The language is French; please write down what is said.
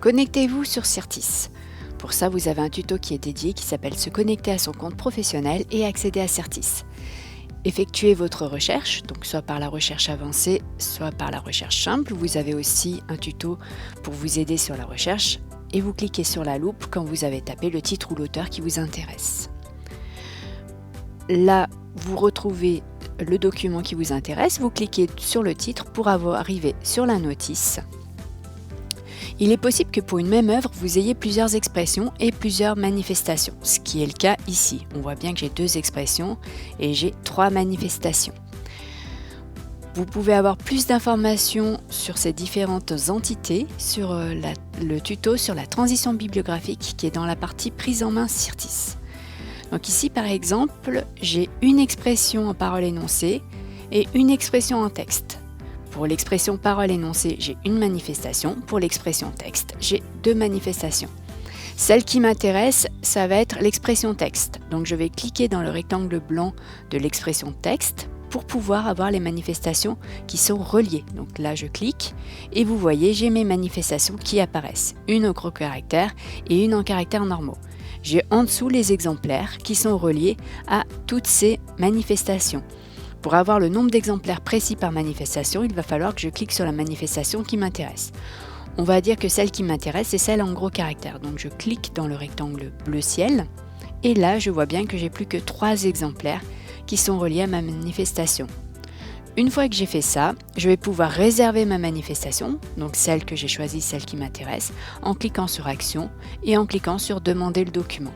Connectez-vous sur Certis. Pour ça, vous avez un tuto qui est dédié qui s'appelle Se connecter à son compte professionnel et accéder à Certis. Effectuez votre recherche, donc soit par la recherche avancée, soit par la recherche simple. Vous avez aussi un tuto pour vous aider sur la recherche et vous cliquez sur la loupe quand vous avez tapé le titre ou l'auteur qui vous intéresse. Là, vous retrouvez le document qui vous intéresse, vous cliquez sur le titre pour arriver sur la notice. Il est possible que pour une même œuvre, vous ayez plusieurs expressions et plusieurs manifestations, ce qui est le cas ici. On voit bien que j'ai 2 expressions et j'ai 3 manifestations. Vous pouvez avoir plus d'informations sur ces différentes entités sur le tuto sur la transition bibliographique qui est dans la partie prise en main Certis. Donc ici par exemple, j'ai une expression en parole énoncée et une expression en texte. Pour l'expression parole énoncée, j'ai une manifestation. Pour l'expression texte, j'ai 2 manifestations. Celle qui m'intéresse, ça va être l'expression texte. Donc je vais cliquer dans le rectangle blanc de l'expression texte pour pouvoir avoir les manifestations qui sont reliées. Donc là, je clique et vous voyez, j'ai mes manifestations qui apparaissent. Une au gros caractère et une en caractères normaux. J'ai en dessous les exemplaires qui sont reliés à toutes ces manifestations. Pour avoir le nombre d'exemplaires précis par manifestation, il va falloir que je clique sur la manifestation qui m'intéresse. On va dire que celle qui m'intéresse, c'est celle en gros caractères. Donc je clique dans le rectangle bleu ciel et là, je vois bien que j'ai plus que 3 exemplaires qui sont reliés à ma manifestation. Une fois que j'ai fait ça, je vais pouvoir réserver ma manifestation, donc celle que j'ai choisie, celle qui m'intéresse, en cliquant sur Action et en cliquant sur Demander le document.